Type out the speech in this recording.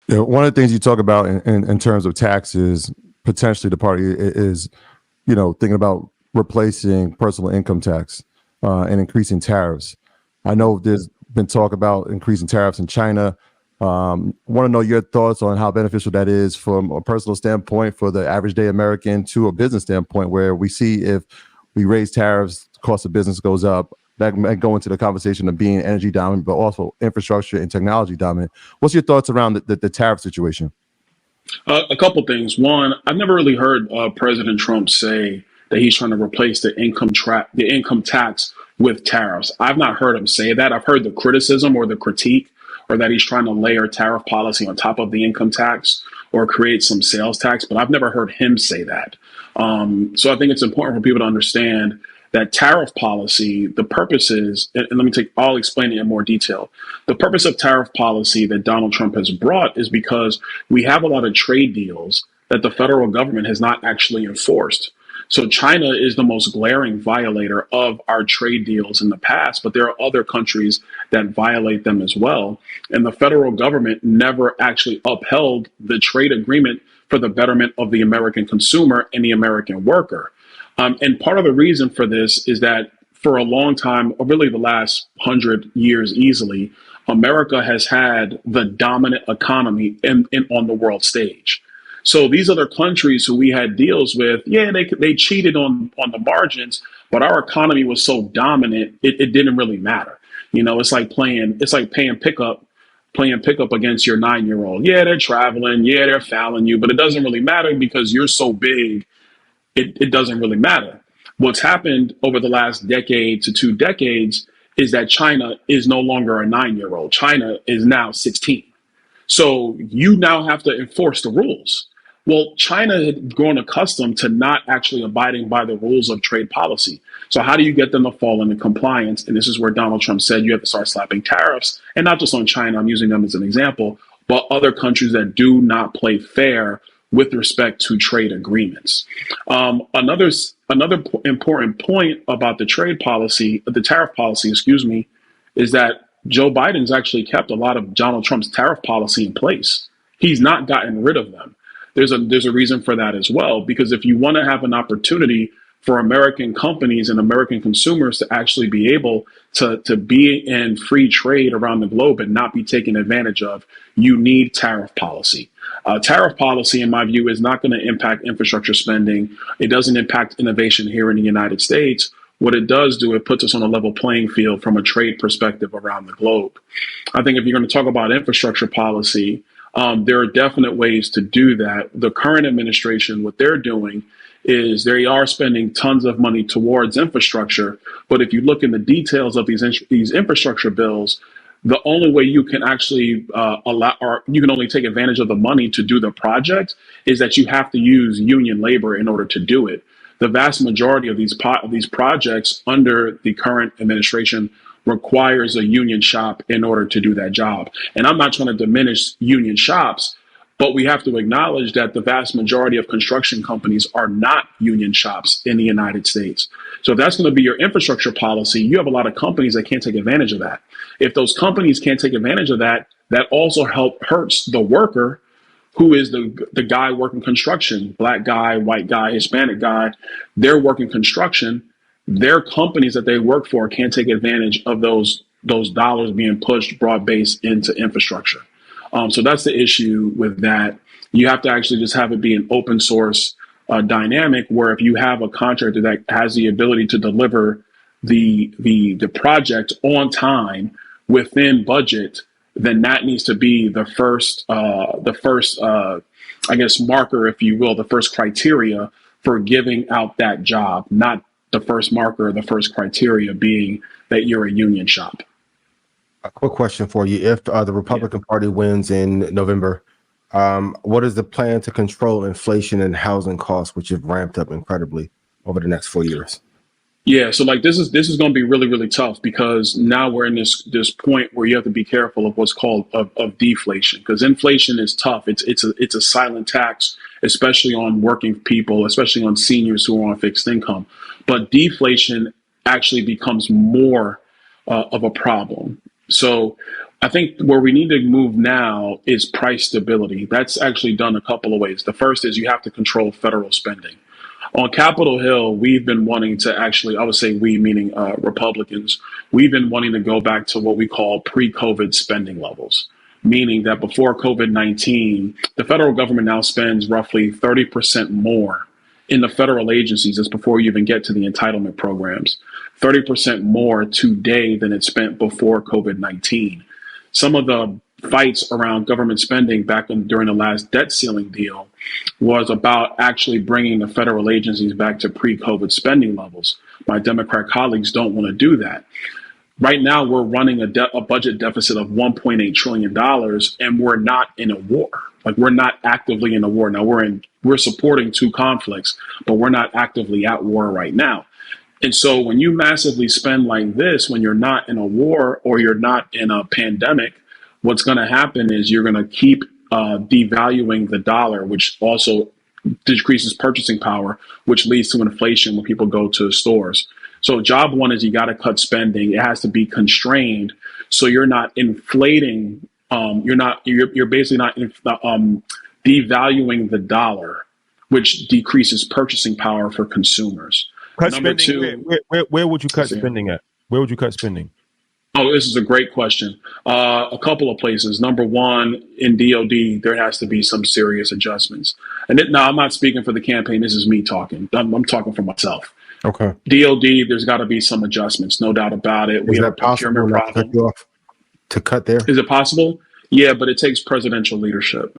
One of the things you talk about in terms of taxes, potentially the party is, thinking about replacing personal income tax and increasing tariffs. I know there's been talk about increasing tariffs in China. Want to know your thoughts on how beneficial that is from a personal standpoint for the average day American to a business standpoint, where we see if we raise tariffs, the cost of business goes up. That might go into the conversation of being energy dominant, but also infrastructure and technology dominant. What's your thoughts around the tariff situation? A couple things. One, I've never really heard President Trump say that he's trying to replace the income tax with tariffs. I've not heard him say that. I've heard the criticism or the critique, or that he's trying to layer tariff policy on top of the income tax or create some sales tax, but I've never heard him say that. So I think it's important for people to understand that tariff policy, the purpose is, and I'll explain it in more detail. The purpose of tariff policy that Donald Trump has brought is because we have a lot of trade deals that the federal government has not actually enforced. So China is the most glaring violator of our trade deals in the past, but there are other countries that violate them as well. And the federal government never actually upheld the trade agreement for the betterment of the American consumer and the American worker. And part of the reason for this is that for a long time, or really the last 100 years easily, America has had the dominant economy on the world stage. So these other countries who we had deals with, yeah, they cheated on the margins, but our economy was so dominant, it didn't really matter. It's like playing pickup against your 9-year-old. Yeah, they're traveling. Yeah, they're fouling you, but it doesn't really matter because you're so big. It doesn't really matter. What's happened over the last decade to 2 decades is that China is no longer a 9-year-old. China is now 16. So you now have to enforce the rules. Well, China had grown accustomed to not actually abiding by the rules of trade policy. So how do you get them to fall into compliance? And this is where Donald Trump said you have to start slapping tariffs, and not just on China. I'm using them as an example, but other countries that do not play fair with respect to trade agreements. Another important point about the tariff policy, is that Joe Biden's actually kept a lot of Donald Trump's tariff policy in place. He's not gotten rid of them. There's a reason for that as well, because if you want to have an opportunity for American companies and American consumers to actually be able to be in free trade around the globe and not be taken advantage of, you need tariff policy. Tariff policy, in my view, is not going to impact infrastructure spending. It doesn't impact innovation here in the United States. What it does do, it puts us on a level playing field from a trade perspective around the globe. I think if you're going to talk about infrastructure policy, there are definite ways to do that. The current administration, what they're doing is they are spending tons of money towards infrastructure. But if you look in the details of these infrastructure bills, the only way you can actually you can only take advantage of the money to do the project is that you have to use union labor in order to do it. The vast majority of these projects under the current administration requires a union shop in order to do that job. And I'm not trying to diminish union shops, but we have to acknowledge that the vast majority of construction companies are not union shops in the United States. So if that's going to be your infrastructure policy, you have a lot of companies that can't take advantage of that. If those companies can't take advantage of that, that also hurts the worker, who is the guy working construction, black guy, white guy, Hispanic guy. They're working construction. Their companies that they work for can't take advantage of those dollars being pushed broad-based into infrastructure. So that's the issue with that. You have to actually just have it be an open source dynamic, where if you have a contractor that has the ability to deliver the project on time within budget, then that needs to be the first I guess marker, if you will, the first criteria for giving out that job, not the first marker, the first criteria being that you're a union shop. A quick question for you. If the Republican Party wins in November, what is the plan to control inflation and housing costs, which have ramped up incredibly over the next 4 years? Yeah, so this is going to be really, really tough, because now we're in this point where you have to be careful of what's called of deflation, because inflation is tough. It's a silent tax, especially on working people, especially on seniors who are on fixed income. But deflation actually becomes more of a problem. So I think where we need to move now is price stability. That's actually done a couple of ways. The first is you have to control federal spending. On Capitol Hill, we've been wanting to actually, I would say we, meaning Republicans, we've been wanting to go back to what we call pre-COVID spending levels, meaning that before COVID-19, the federal government now spends roughly 30% more in the federal agencies. That's before you even get to the entitlement programs, 30% more today than it spent before COVID-19. Some of the fights around government spending during the last debt ceiling deal was about actually bringing the federal agencies back to pre-COVID spending levels. My Democrat colleagues don't want to do that. Right now, we're running a budget deficit of $1.8 trillion, and we're not in a war. Like, we're not actively in a war. Now, we're supporting two conflicts, but we're not actively at war right now. And so when you massively spend like this, when you're not in a war or you're not in a pandemic, what's going to happen is you're going to keep devaluing the dollar, which also decreases purchasing power, which leads to inflation when people go to stores. So job one is you got to cut spending. It has to be constrained, so you're not inflating. You're basically not devaluing the dollar, which decreases purchasing power for consumers. Cut Number spending, two, where would you cut spending at? Where would you cut spending? Oh, this is a great question. A couple of places. Number one, in DOD, there has to be some serious adjustments. And now I'm not speaking for the campaign. This is me talking. I'm talking for myself. Okay. DOD, there's got to be some adjustments, no doubt about it. We have a procurement problem. To cut there? Is it possible? Yeah, but it takes presidential leadership.